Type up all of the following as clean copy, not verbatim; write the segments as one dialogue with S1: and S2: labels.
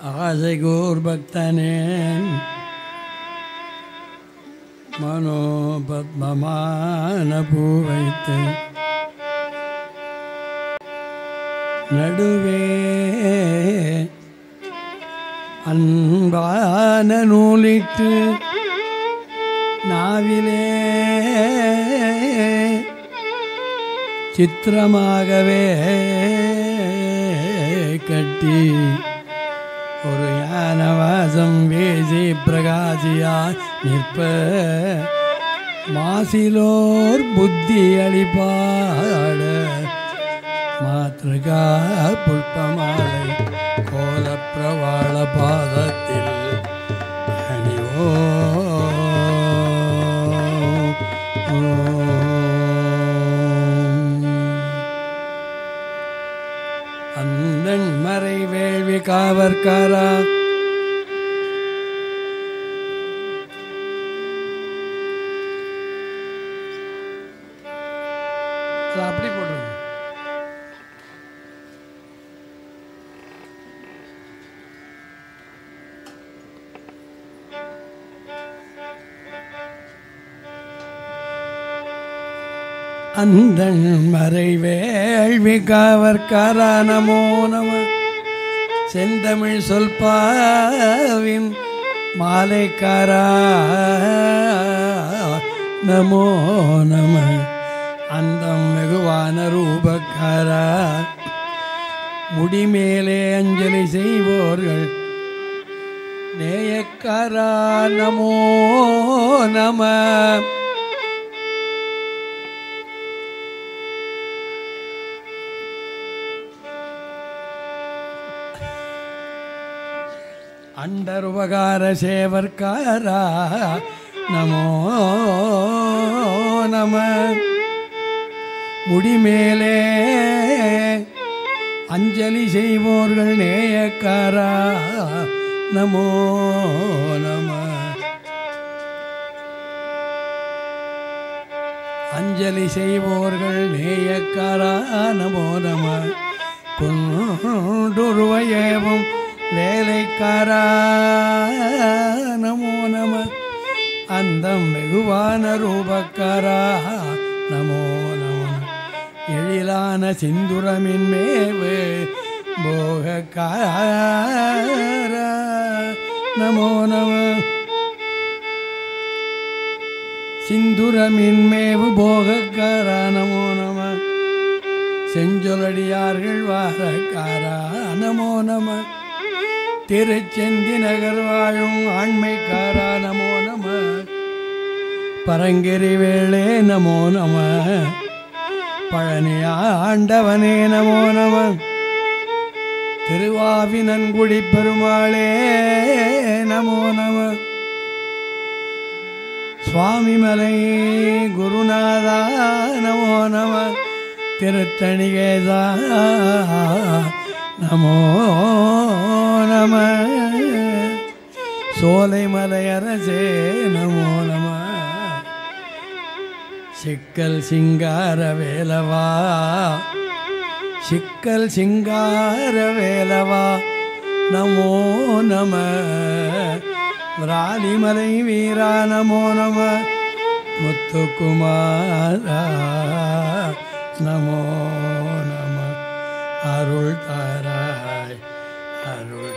S1: ஆசைகூர் பக்தனேன் மனோபத்மமான பூ வைத்து நடுவே அன்பான நூலிட்டு நாவிலே சித்திரமாகவே கட்டி ஒரு ஞானவாசம் வீசி பிரகாசியாய் நிற்ப மாசிலோர் புத்தி அளிப்பாட மாத்ருகா புஷ்பமாலை கோலப்பிரவாள பாதத்தில் அணிவோ அந்தன் மறை வேள்வி காவற்காரா அப்படி போடுங்க. அந்தன் மறை வேள்வி காவற்காரா நமோ நம செந்தமிழ் சொல்பாவின் மாலைக்காரா நமோ நம அந்தம் வெகுவான ரூபக்காரா முடிமேலே அஞ்சலி செய்வோர்கள் நேயக்காரா நமோ நம அண்டருபகார சேவர்காரா நமோ நம முடிமேலே அஞ்சலி செய்வோர்கள் நேயக்காரா நமோ நம அஞ்சலி செய்வோர்கள் நேயக்காரா நமோ நம குன்றுருவையேவும் வேலைக்காரா நமோ நம அந்தம் வெகுவான ரூபக்காரா நமோ நம எழிலான சிந்துரமின் மேவு போகக்காரா நமோ நம சிந்துரமின் மேவு போகக்காரா நமோ நம செஞ்சொலடியார்கள் வாரக்காரா நமோ நம திருச்செந்தி நகர் வாழும் ஆண்மைக்காரா நமோ நம பரங்கிரி வேளே நமோ நம பழனி ஆண்டவனே நமோ நம திருவாவினன்குடி பெருமாளே நமோ நம சுவாமிமலை குருநாதா நமோ நம திருத்தணிகேதா நமோ நம சோலைமலையரசே நமோ நம சிக்கல் சிங்கார வேலவா சிக்கல் சிங்கார வேலவா நமோ நம விராலிமலை வீரா நமோ நம முத்துக்குமாரா நமோ நம அருள் தாராய் அருள்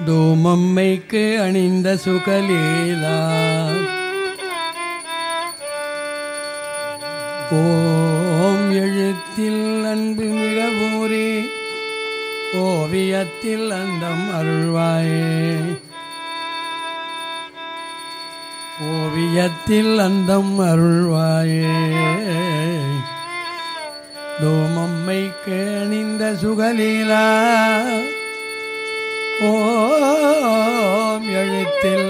S1: தூமம்மைக்கு அணிந்த சுகலீலா ஓம் எழுத்தில் அன்பு மிக ஊறி ஓவியத்தில் அந்தம் அருள்வாயே ஓவியத்தில் அந்தம் அருள்வாயே தூமம்மைக்கு அணிந்த சுகலீலா ஓம் எழுத்தில்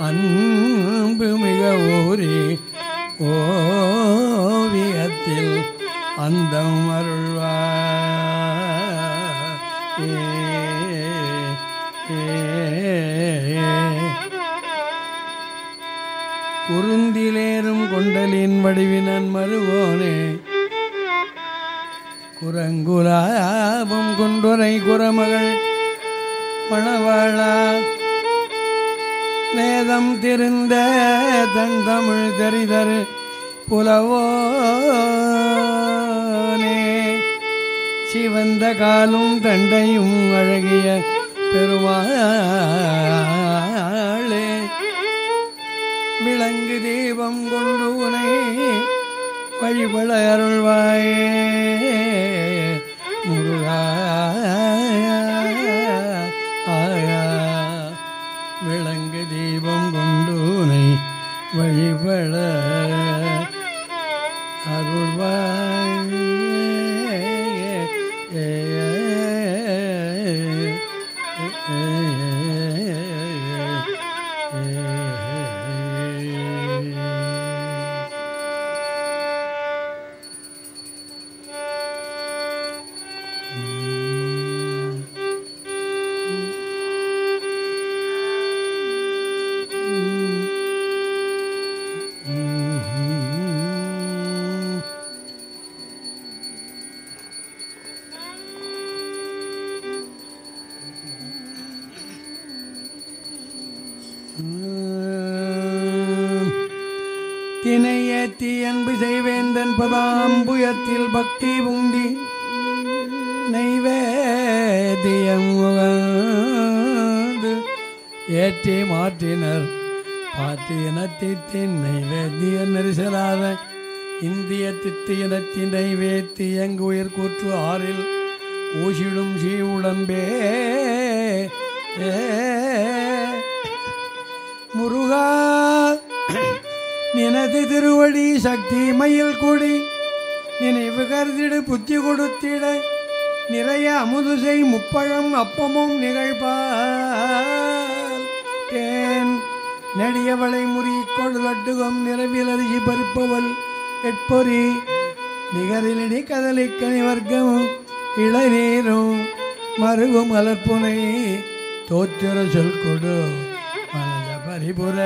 S1: அன்பு மிக ஊறி ஓவியத்தில் அந்தம் அருள்வாயே குறுந்திலேறும் கொண்டலின் வடிவினன் மருவோனே குரங்குலாபம் கொண்டுரை குரமகள் மணவாளா வேதம் திருந்த தன் தமிழ் தெரிதரு புலவோனே சிவந்த காலும் தண்டையும் அழகிய பெருமாளே விளங்கு தீபம் கொண்டு உனை வழிபட அருள்வாயே முருகா விளங்கு தீபம் கொண்டு உனை வழிபட அருள்வாயே தினையேத்தி அன்பு செய்வேந்தன் பதாம்புயத்தில் பக்தி உந்தி நைவேத்தியம் ஏற்றி மாற்றினர் பாட்டு இனத்தின் நைவேத்திய நெரிசலாத இந்திய தித்து இனத்தின் நைவேத்தி எங்கு உயிர் கூற்று ஆறில் ஊசிடும் சீ உடம்பே முருகா நினது திருவடி சக்தி மயில் கூடி நினைவு கருதிடு புத்தி கொடுத்திட நிறைய அமுதுசை முப்பழம் அப்பமும் நிகழ்பால் தேன் நெடியவளை முறி கொடுலட்டுகம் நிறவில் அரிசி பருப்பவள் எட்பொறி நிகரிலடி கதலிக்கனி வர்க்கமும் இளநீரும் மருகும் மலர்ப்புனை தோத்திர சொல் கொடு மனத பரிபுர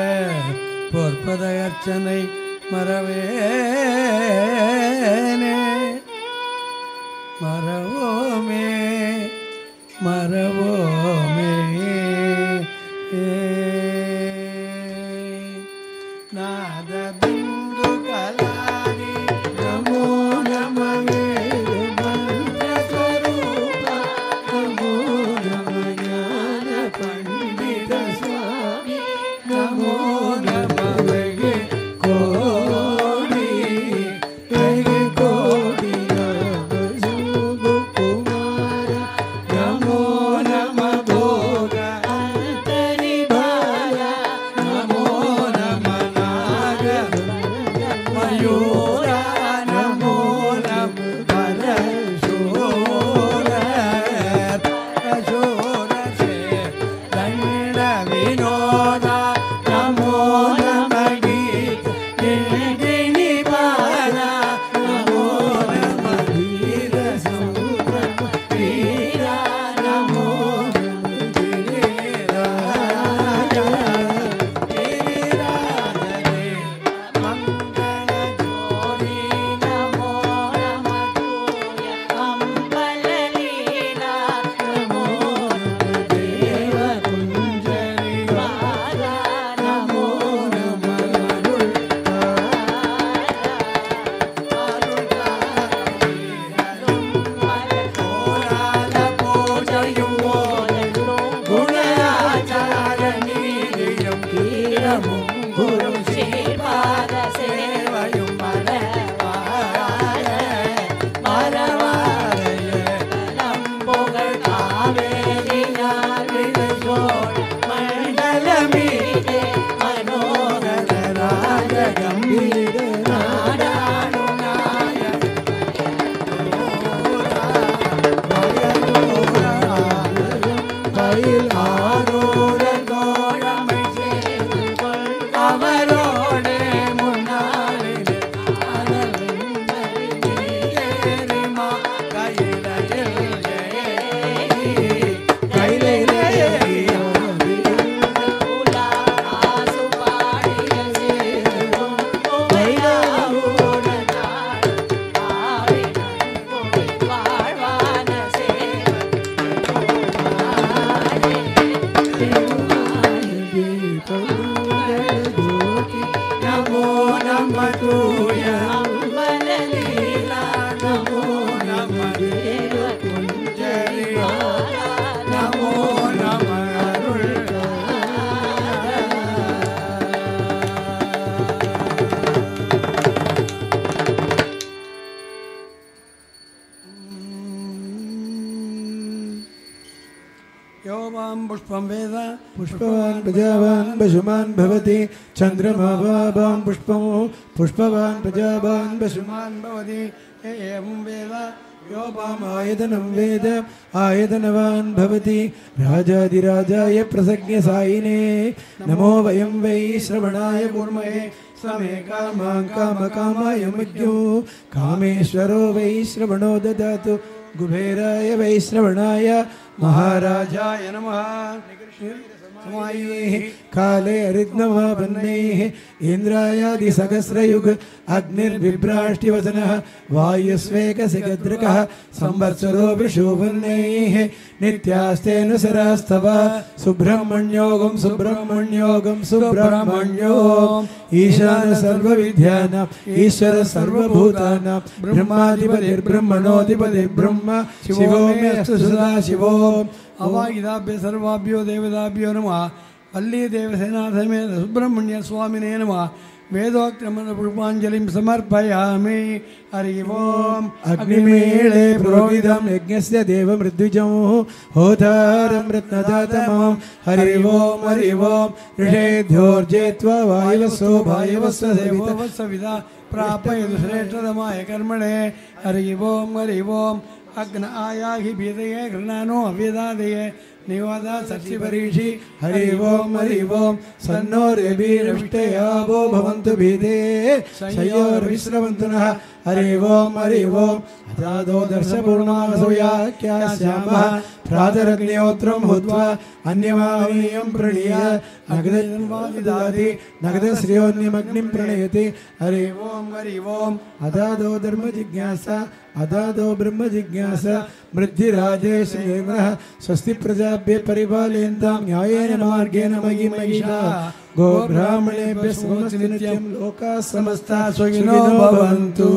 S1: பொற்பத அர்ச்சனை மறவேனே மறவோமே மறவோமே நாத பிந்து கலாதி நமோ நமவே தூய அம்பலலீலா நமோ நம தேவ குஞ்சரி நமோ நம அருள் योवां पुष्पं वेद पुष्पवान् प्रजावान् पशुमान् भवति चन्द्रमा वां पुष्पं पुष्पवान् प्रजावान् पशुमान् भवति एवं वेद योवाम् आयतनं वेद आयतनवान् भवति राजाधिराजाय प्रसज्ञसायिने नमो वयं वै श्रवणाय कुर्महे समे कामां कामकामाय मज्ञो कामेश्वरो वै श्रवणो ददातु कुबेराय वै श्रवणाय महाराजाय नमः समायैः काले हरिद्नवापन्नैः इन्द्रायादिसहस्रयुग अग्निर्विभ्राष्टिवसनः वायुस्वेकसिगद्रकः संवत्सरो विशुभन्नैः नित्यास्तेऽनुसरास्तव सुब्रह्मण्योगं सुब्रह्मण्योगं सुब्रह्मण्योम् ईशान सर्वविद्यानाम् ईश्वर सर्वभूतानां ब्रह्माधिपतिर्ब्रह्मणोऽधिपतिर्ब्रह्म शिवो मे अस्तु सदा शिवो अवागिदाभ्य सर्वाभ्यो देवताभ्यो नमः वल्ली देवसेना समेत सुब्रह्मण्य स्वामिने नमः वेदोक्तमन पुष्पाञ्जलिं समर्पयामि हरि ओम् अग्निमेळे पुरोहितं यज्ञस्य देवमृद्विजं होतारं रत्नदातमं हरि ओम् ऋषेभ्योर्जेत्वा वायवस्सो भायवस्स देवोवत्सविदा प्रापयतु श्रेष्ठतमाय कर्मणे हरि ओम् अग्न आयाहि भीतये गृणानो अव्यदादये निवादा सत्सिपरीषि हरि ओम् सन्नो रेभिरविष्टयावो भवन्तु भीते शयोर्विश्रवन्तु नः हरि ओम् अथादो दर्शपूर्णासूयाख्यास्यामः प्रातरग्निहोत्रं हुत्वा अन्यमामीयं प्रणीय नगदजन्मादिदाति नगदश्रियोऽन्यमग्निं प्रणयति हरि ओम् अथादो धर्मजिज्ञासा अथादो ब्रह्मजिज्ञासा मृद्धिराजेशेनः स्वस्ति प्रजाभ्य परिपालयन्तां न्यायेन मार्गेण मयि महिषा गो ब्राह्मणेभ्यः स्वस्ति नित्यं लोकाः समस्ताः सुखिनो भवन्तु।